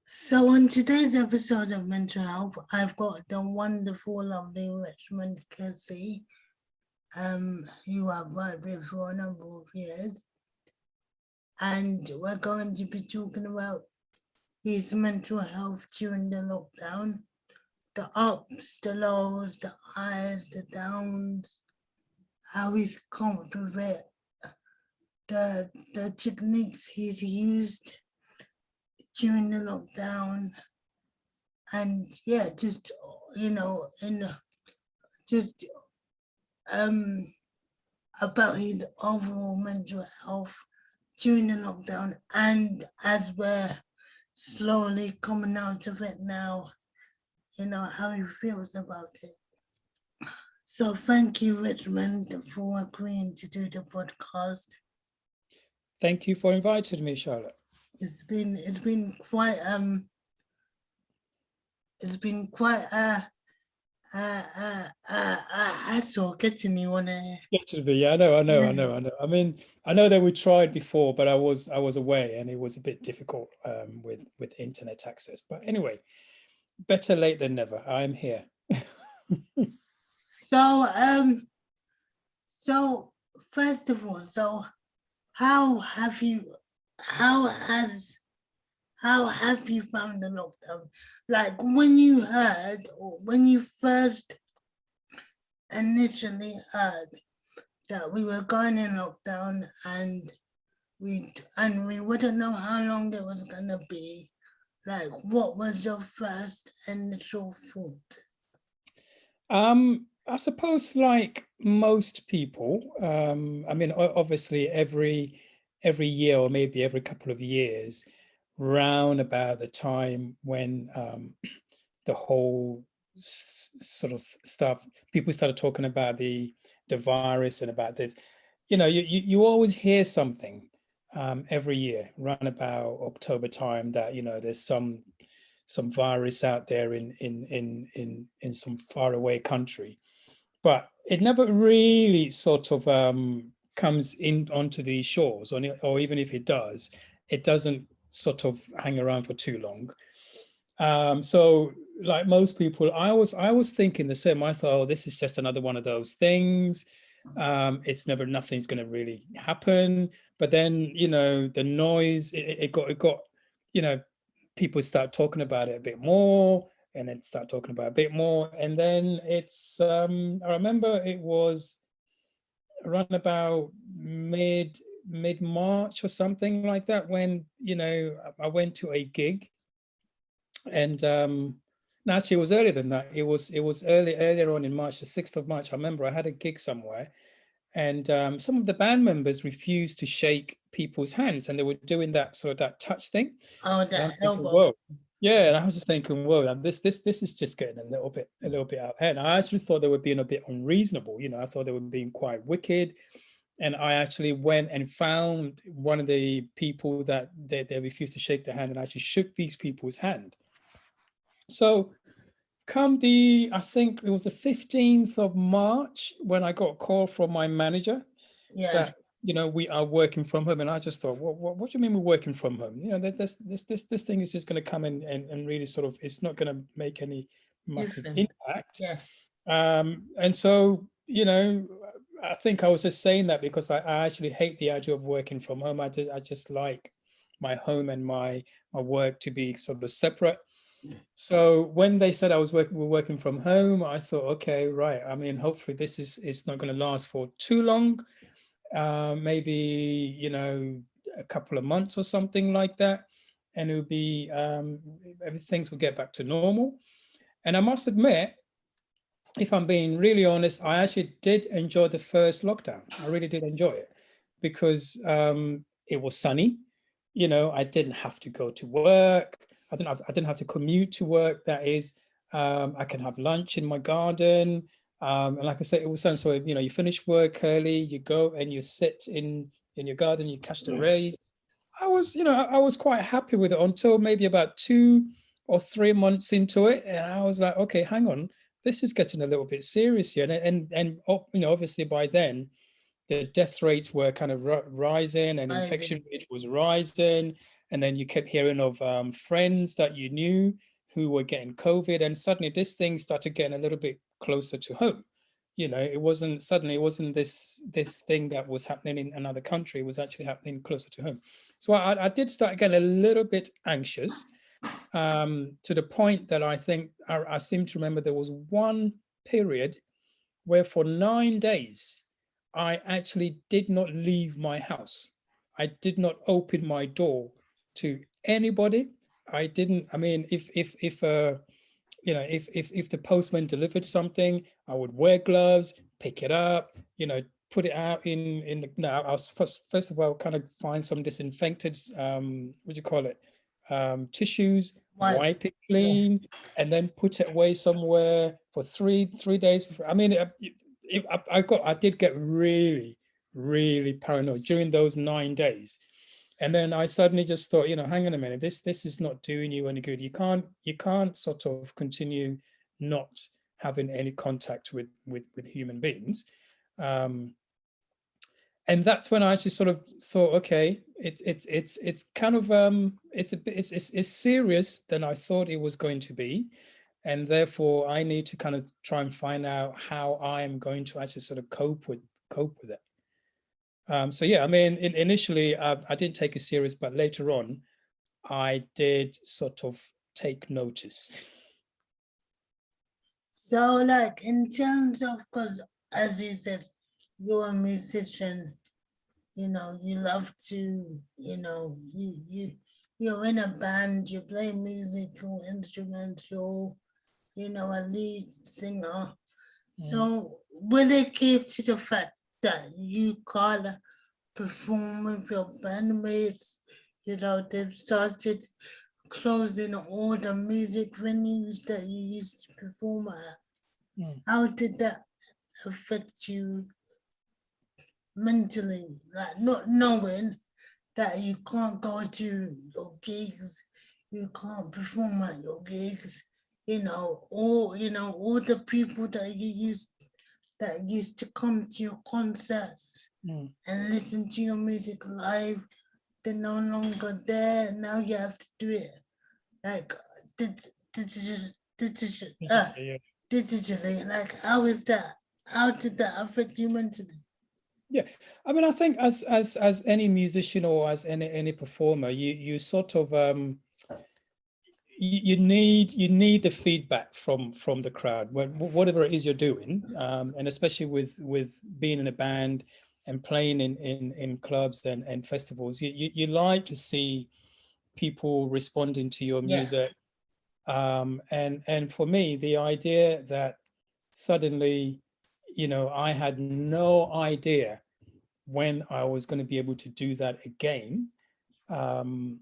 So on today's episode of Mental Health, I've got the wonderful, lovely Richmond Kelsey, who I've worked with for a number of years. And we're going to be talking about his mental health during the lockdown, the ups, the lows, the highs, the downs, how he's coped with it, the techniques he's used during the lockdown, and yeah, just just um about his overall mental health during the lockdown, and as we're slowly coming out of it now, how he feels about it. So thank you, Richmond, for agreeing to do the podcast. Thank you for inviting me, Charlotte. It's been quite a hassle getting you on a. It should be. Yeah, I know. I know that we tried before, but I was away, and it was a bit difficult with internet access. But anyway, better late than never. I'm here. So so first of all, how have you how has how have you found the lockdown? Like when you heard, or when you first initially heard that we were going in lockdown, and we wouldn't know how long it was gonna be, like what was your first initial thought? I suppose, like most people, obviously every year or maybe every couple of years, round about the time when the whole sort of stuff, people started talking about the virus and about this, you always hear something every year around about October time, that there's some virus out there in some faraway country, but it never really sort of comes in onto these shores, or even if it does, it doesn't sort of hang around for too long. So like most people, I was thinking the same. I thought, oh, this is just another one of those things. Nothing's going to really happen. But then, the noise, it got, you know, people start talking about it a bit more, and then start talking about it a bit more. And then I remember it was around about mid March or something like that, when, I went to a gig. And no, actually, it was earlier than that. It was earlier on in March, the 6th of March. I remember I had a gig somewhere, and some of the band members refused to shake people's hands, and they were doing that sort of that touch thing. Oh, And the I'm thinking, elbow. whoa, yeah. And I was just thinking, whoa, this is just getting a little bit out of hand. I actually thought they were being a bit unreasonable. I thought they were being quite wicked. And I actually went and found one of the people that they refused to shake their hand, and actually shook these people's hand. So I think it was the 15th of March, when I got a call from my manager Yeah, that, we are working from home. And I just thought, what do you mean we're working from home? This thing is just going to come in and really sort of, it's not going to make any massive different. impact. Yeah, And so, I think I was just saying that because I actually hate the idea of working from home. I just like my home and my work to be sort of separate. So when they said we're working from home, I thought, okay, right. I mean, hopefully it's not going to last for too long. Maybe, a couple of months or something like that, and it would be things will get back to normal. And I must admit, if I'm being really honest, I actually did enjoy the first lockdown. I really did enjoy it, because it was sunny. I didn't have to go to work. I didn't have to commute to work. That is, I can have lunch in my garden. And like I said, it was sunny. So, you finish work early, you go and you sit in your garden, you catch the yeah. rays. I was quite happy with it until maybe about 2 or 3 months into it, and I was like, okay, hang on, this is getting a little bit serious here. And obviously by then the death rates were kind of rising, and Rising. infection rate was rising. and then you kept hearing of friends that you knew who were getting COVID, and suddenly this thing started getting a little bit closer to home. You know, it wasn't this thing that was happening in another country. It was actually happening closer to home. So I did start getting a little bit anxious, to the point that I think I seem to remember there was one period where for 9 days I actually did not leave my house. I did not open my door to anybody. I didn't. I mean, if you know, if the postman delivered something, I would wear gloves, pick it up, you know, put it out in the, no, I was first of all kind of find some disinfected, what do you call it, tissues, Wipe. wipe it Yeah. clean, and then put it away somewhere for three days. I mean, I did get really, really paranoid during those 9 days. And then I suddenly just thought, you know, hang on a minute, this is not doing you any good. You can't sort of continue not having any contact with human beings. Um, and that's when I just sort of thought, okay, it's kind of it's serious than I thought it was going to be, and therefore I need to kind of try and find out how I am going to actually sort of cope with it. So yeah, I mean, initially I didn't take it serious, but later on, I did sort of take notice. So, like, in terms of, because as you said, you're a musician, you know, you love to, you know, you're in a band, you play musical instruments, you're, you know, a lead singer. So, will it keep to the fact that you can't perform with your bandmates? You know, they've started closing all the music venues that you used to perform at. Mm. How did that affect you mentally? Like not knowing that you can't go to your gigs, you can't perform at your gigs, you know, all the people that used to come to your concerts Mm. and listen to your music live, they're no longer there. Now you have to do it like digital, digital, Yeah. digitally. Like how is that? How did that affect you mentally? Yeah, I mean, I think as any musician or as any performer, you sort of you need the feedback from the crowd, whatever it is you're doing, and especially with being in a band and playing in clubs and festivals, you like to see people responding to your Yeah, music. And for me, the idea that suddenly, you know, I had no idea when I was going to be able to do that again, um,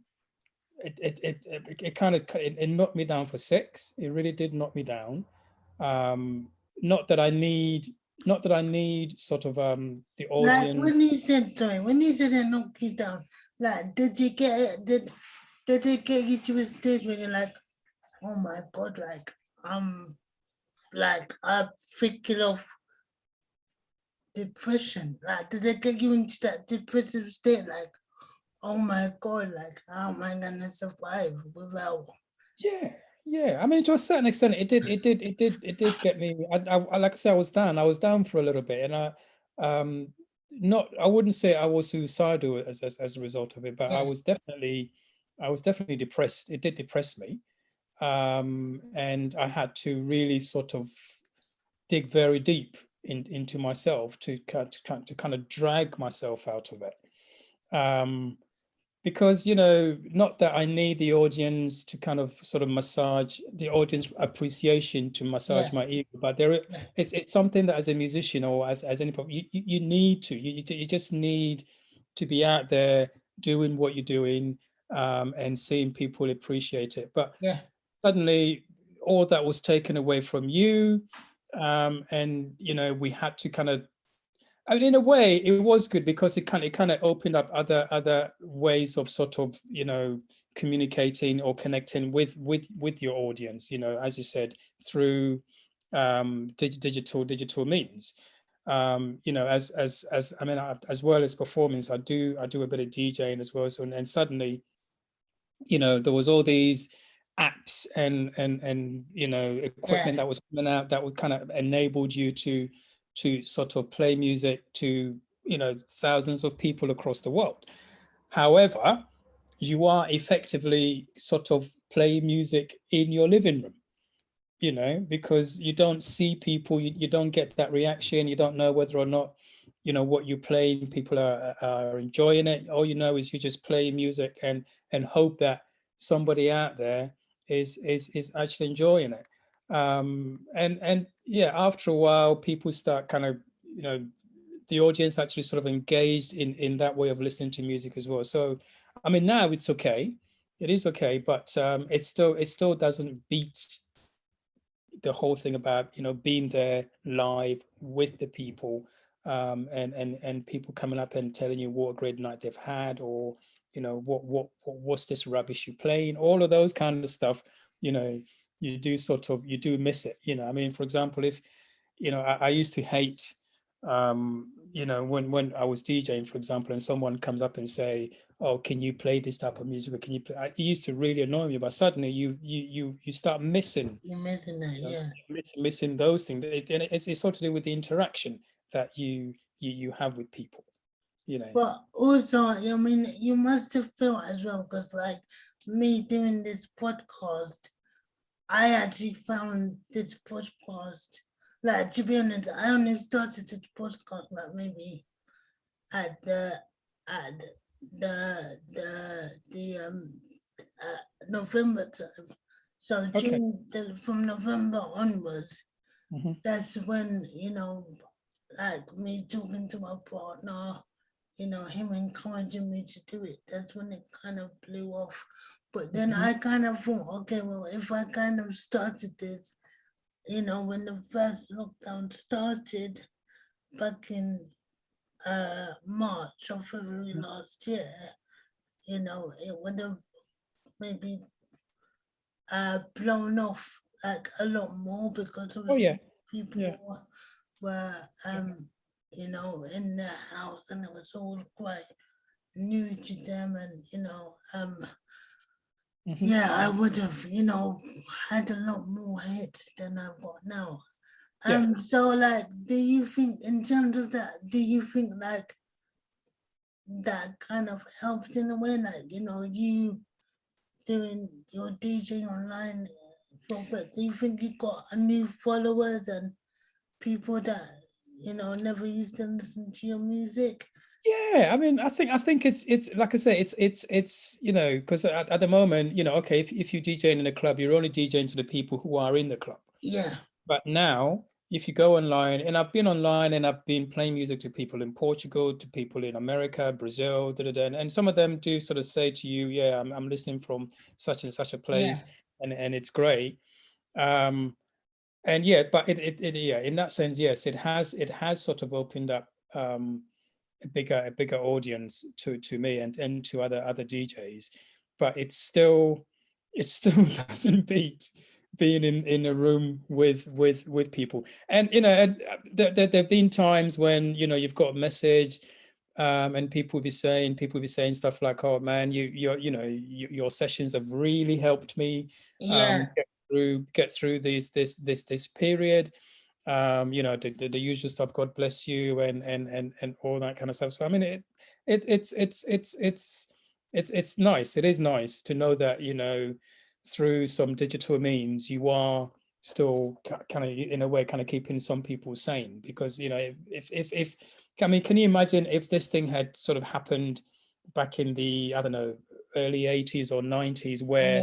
it kind of it knocked me down for six. It really did knock me down. Um, not that I need, not that I need sort of the like audience. when you said sorry, when you said it knocked you down, like did you get it? Did it get you to a stage where you're like, oh my god, like I'm thinking of depression. Like did it get you into that depressive state? Like, oh my god, like how am I gonna survive without? Yeah, yeah. I mean, to a certain extent, it did get me. Like I said, I was down for a little bit, and not. I wouldn't say I was suicidal as a result of it, but Yeah, I was definitely depressed. It did depress me, and I had to really sort of dig very deep into myself to kind of drag myself out of it. Because, you know, not that I need the audience to kind of sort of massage the audience appreciation to yeah, massage my ego, but yeah, it's something that as a musician or as any you need to you just need to be out there doing what you're doing, and seeing people appreciate it. But yeah, suddenly all that was taken away from you, and you know we had to kind of, I mean, in a way, it was good because it kind of opened up other ways of sort of, you know, communicating or connecting with your audience. You know, as you said, through digital means. You know, as I mean, as well as performance, I do a bit of DJing as well. So and suddenly there was all these apps and equipment yeah, that was coming out that would kind of enabled you to sort of play music to thousands of people across the world. However, you are effectively sort of playing music in your living room, because you don't see people, you don't get that reaction, you don't know whether or not, what you're playing, people are enjoying it. All you know is you just play music and hope that somebody out there is actually enjoying it. And yeah, after a while, people start kind of, the audience actually sort of engaged in that way of listening to music as well. So, I mean, now it's okay. It is okay, but it still doesn't beat the whole thing about being there live with the people, and people coming up and telling you what a great night they've had, or what's this rubbish you playing, all of those kind of stuff. you know you do miss it. I mean, for example, if I used to hate, when I was DJing, for example, and someone comes up and say, oh, can you play this type of music, or can you play, it used to really annoy me. But suddenly you start missing, you're missing that, yeah. missing those things. And it's sort of to do with the interaction that you have with people. But also, I mean, you must have felt as well, because like me doing this podcast, I actually found this podcast, like, to be honest, I only started this podcast like maybe at at the November time. So Okay. from November onwards, Hmm. that's when, like me talking to my partner, him encouraging me to do it. That's when it kind of blew off. But then Hmm. I kind of thought, okay, well, if I kind of started this, when the first lockdown started back in March or February last year, it would have maybe blown off like a lot more, because Oh obviously yeah, yeah, people were in their house, and it was all quite new to them, and hmm, yeah, I would have had a lot more hits than I've got now. yeah. So like, do you think in terms of that, do you think like that kind of helped in a way, like you doing your DJing online, but do you think you got a new followers and people that never used to listen to your music? Yeah, I mean, I think it's like I say, it's because at the moment, okay, if you're DJing in a club, you're only DJing to the people who are in the club. Yeah, But now, if you go online, and I've been online and I've been playing music to people in Portugal, to people in America, Brazil, da, da, da, and some of them do sort of say to you, yeah, I'm listening from such and such a yeah, place, and it's great. Um, and yeah, but yeah, in that sense, yes, it has sort of opened up, a bigger audience to me and to other DJs, but it still doesn't beat being in a room with people. And there've been times when you've got a message, and people be saying stuff like, oh man, your sessions have really helped me, yeah, get through this period, the usual stuff, God bless you, and all that kind of stuff. So I mean, it's nice. It is nice to know that through some digital means you are still kind of, in a way, kind of keeping some people sane. Because if I mean, can you imagine if this thing had sort of happened back in the, I don't know, early 80s or 90s, where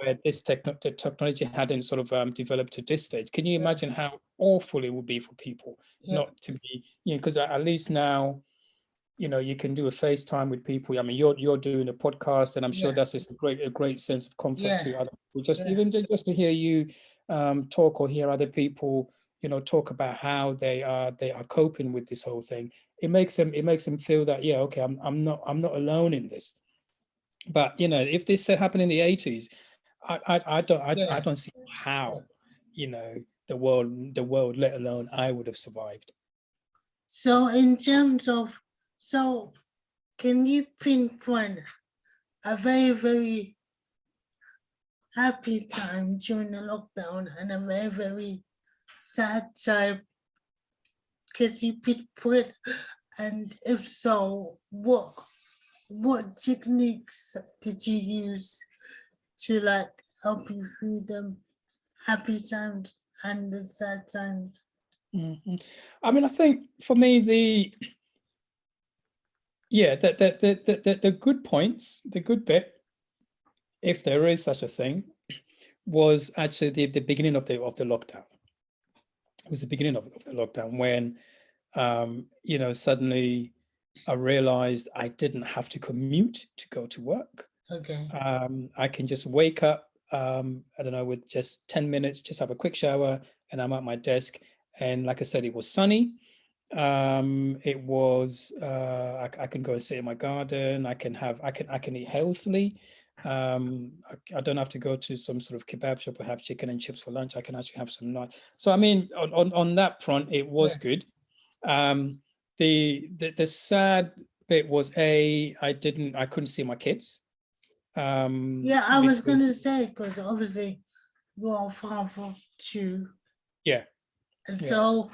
yeah, the technology hadn't sort of developed to this stage? Can you yeah, imagine how awful it would be for people yeah, not to be, because at least now, you can do a FaceTime with people. I mean, you're doing a podcast, and I'm sure yeah, that's just a great sense of comfort yeah, to other people. Just yeah, even just to hear you talk, or hear other people, talk about how they are coping with this whole thing. It makes them feel that, yeah, okay, I'm not alone in this. But if this had happened in the 80s, I yeah. don't see how, the world, let alone I, would have survived. So in terms of, so can you pinpoint a very, very happy time during the lockdown and a very, very sad time? Could you put, and if so, what techniques did you use to like help you through the happy times and the sad times? Mhm. I mean, I think for me, the good points, the good bit, if there is such a thing, was actually the beginning of the lockdown. It was the beginning of the lockdown when suddenly I realized I didn't have to commute to go to work. Okay. I can just wake up, I don't know, with just 10 minutes, just have a quick shower, and I'm at my desk. And like I said, it was sunny. It was I can go and sit in my garden. I can eat healthily. I don't have to go to some sort of kebab shop or have chicken and chips for lunch. I can actually have some lunch. So I mean, on that front, it was good. The sad bit was I couldn't see my kids. Yeah, I was Because gonna say, because obviously you're a father of two, yeah, and yeah. so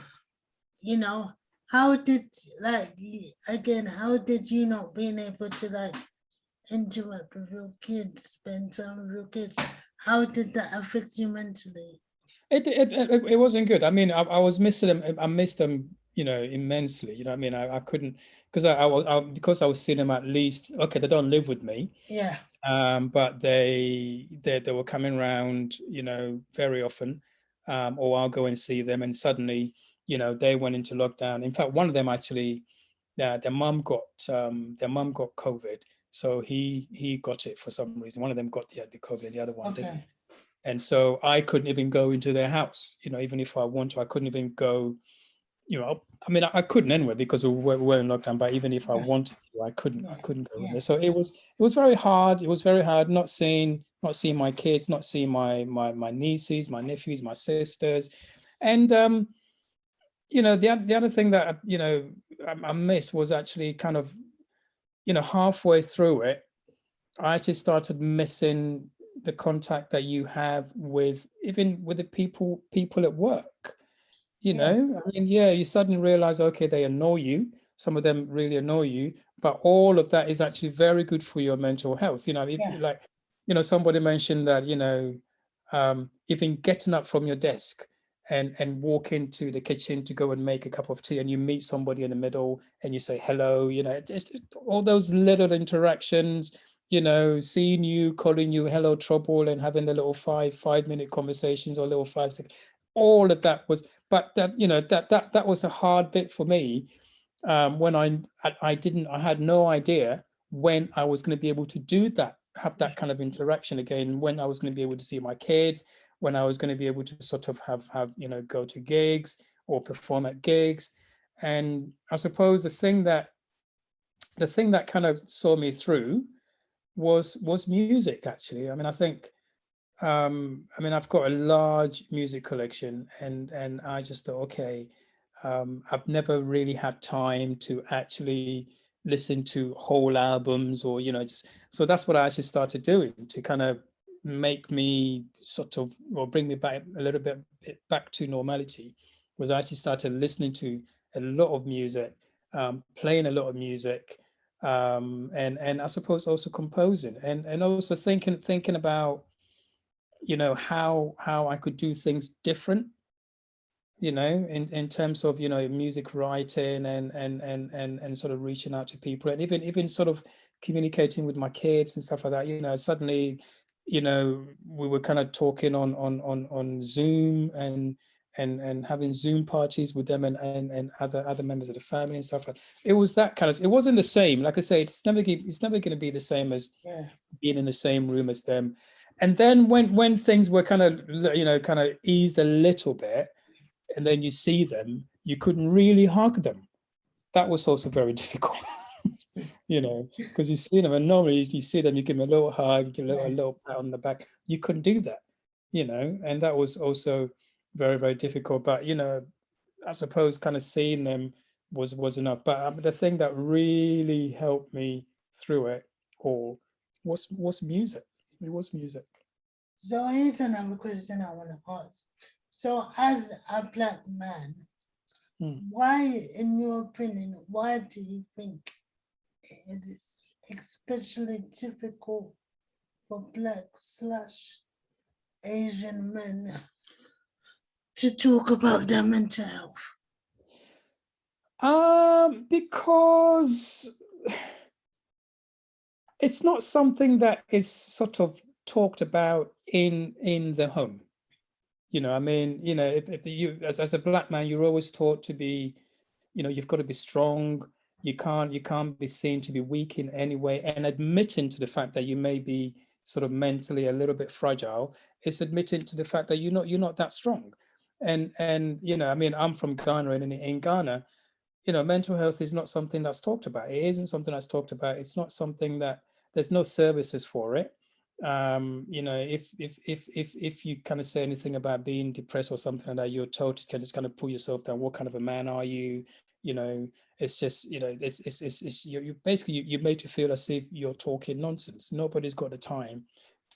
you know, how did again? How did you not being able to like interact with your kids, spend time with your kids? How did that affect you mentally? It wasn't good. I mean, I was missing them. I missed them, immensely. You know what I mean? I couldn't because because I was seeing them at least. Okay, they don't live with me, Yeah, but they were coming around, very often, or I'll go and see them, and suddenly, they went into lockdown. In fact, one of them actually, their mum got COVID, so he got it for some reason. One of them got the COVID, the other one didn't. okay. And so I couldn't even go into their house, even if I want to. I couldn't even go, I mean, I couldn't anyway because we were in lockdown, but even if I Yeah, wanted to, I couldn't yeah, I couldn't go in yeah, there. So it was very hard. It was very hard not seeing my kids, not seeing my nieces, my nephews, my sisters. And the other thing that I missed was actually kind of, halfway through it, I actually started missing the contact that you have with even with the people at work. yeah, I mean, yeah, you suddenly realize, okay, they annoy you. Some of them really annoy you, but all of that is actually very good for your mental health. If yeah, like, somebody mentioned that, even getting up from your desk and walk into the kitchen to go and make a cup of tea, and you meet somebody in the middle and you say hello, just all those little interactions, seeing you, calling you hello trouble, and having the little five-minute conversations or little 5 6, all of that was, but that was a hard bit for me, when I had no idea when I was going to be able to do that, have that kind of interaction again, when I was going to be able to see my kids, when I was going to be able to sort of have go to gigs or perform at gigs. And I suppose the thing that kind of saw me through was music, actually. I mean, I think, I've got a large music collection, and I just thought, okay, I've never really had time to actually listen to whole albums, or so that's what I actually started doing to kind of make me sort of, or bring me back a little bit back to normality. Was I actually started listening to a lot of music, playing a lot of music, and I suppose also composing, and also thinking about how I could do things different, in terms of music writing, and sort of reaching out to people, and even sort of communicating with my kids and stuff like that. Suddenly, we were kind of talking on Zoom, and having Zoom parties with them, and other members of the family and stuff like that. It was that kind of, it wasn't the same. Like I say, it's never going to be the same as yeah, being in the same room as them. And then when things were kind of kind of eased a little bit, and then you see them, you couldn't really hug them. That was also very difficult, because you see them, and normally you see them, you give them a little hug, you give them a yeah. little pat on the back. You couldn't do that, and that was also very, very difficult. But I suppose kind of seeing them was enough. But the thing that really helped me through it all was music. It was music. So here's another question I want to ask. So as a Black man, Hmm. why, in your opinion, why do you think it is especially difficult for Black slash Asian men to talk about their mental health? Because it's not something that is sort of talked about in the home. I mean, if you as a Black man, you're always taught to be, you've got to be strong. You can't be seen to be weak in any way. And admitting to the fact that you may be sort of mentally a little bit fragile is admitting to the fact that you're not that strong. And I mean, I'm from Ghana, and in Ghana, mental health is not something that's talked about. It isn't something that's talked about. It's not something that there's no services for it. If you kind of say anything about being depressed or something like that, you're told you can just kind of pull yourself down. What kind of a man are you? It's just, it's you're basically you're made to feel as if you're talking nonsense. Nobody's got the time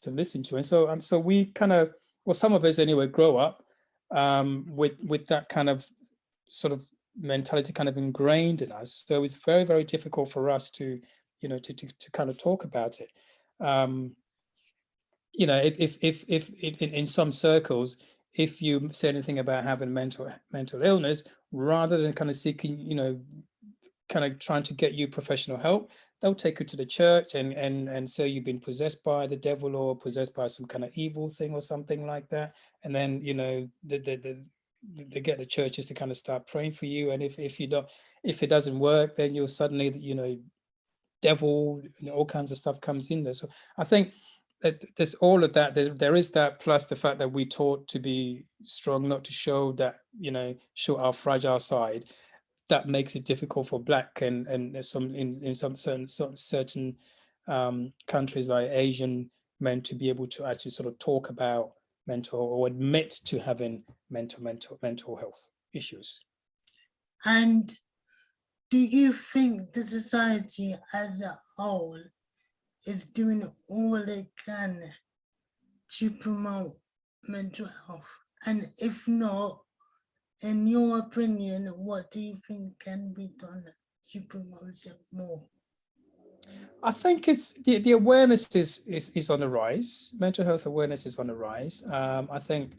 to listen to. And so we kind of, well, some of us anyway, grow up with that kind of sort of mentality kind of ingrained in us. So it's very, very difficult for us to, to kind of talk about it. If in some circles, if you say anything about having mental illness, rather than kind of seeking, kind of trying to get you professional help, they'll take you to the church and say you've been possessed by the devil or possessed by some kind of evil thing or something like that. And then, they get the churches to kind of start praying for you. And if it doesn't work, then you'll suddenly, devil, all kinds of stuff comes in there. So I think that there's all of that. There is that, plus the fact that we taught to be strong, not to show that, show our fragile side. That makes it difficult for Black and some in some certain countries like Asian men to be able to actually sort of talk about mental or admit to having mental health issues. And do you think the society as a whole is doing all it can to promote mental health? And if not, in your opinion, what do you think can be done to promote it more? I think it's the awareness is on the rise. Mental health awareness is on the rise. I think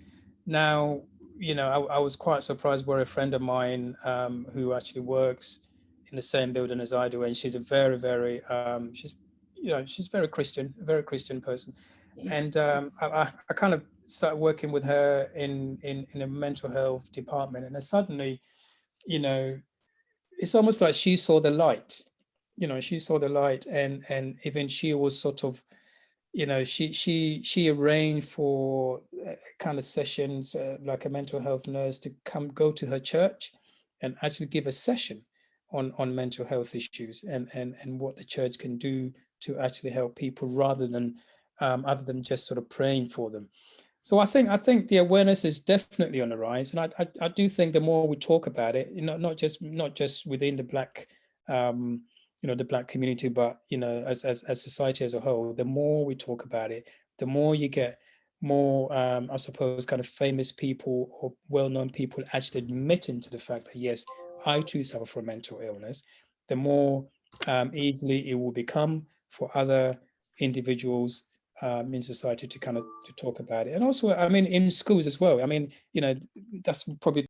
now, I was quite surprised where a friend of mine who actually works in the same building as I do, and she's a very, very she's a very Christian person, Yeah. and I kind of started working with her in a mental health department, and then suddenly, it's almost like she saw the light. She saw the light, and even she was sort of, she arranged for kind of sessions, like a mental health nurse to go to her church and actually give a session on mental health issues and what the church can do to actually help people, rather than other than just sort of praying for them. So I think the awareness is definitely on the rise, and I do think the more we talk about it, not just within the Black, the Black community, but as society as a whole, the more we talk about it, the more you get more, I suppose, kind of famous people or well-known people actually admitting to the fact that yes, I too suffer from mental illness. The more easily it will become for other individuals in society to kind of to talk about it. And also, I mean, in schools as well. I mean, that's probably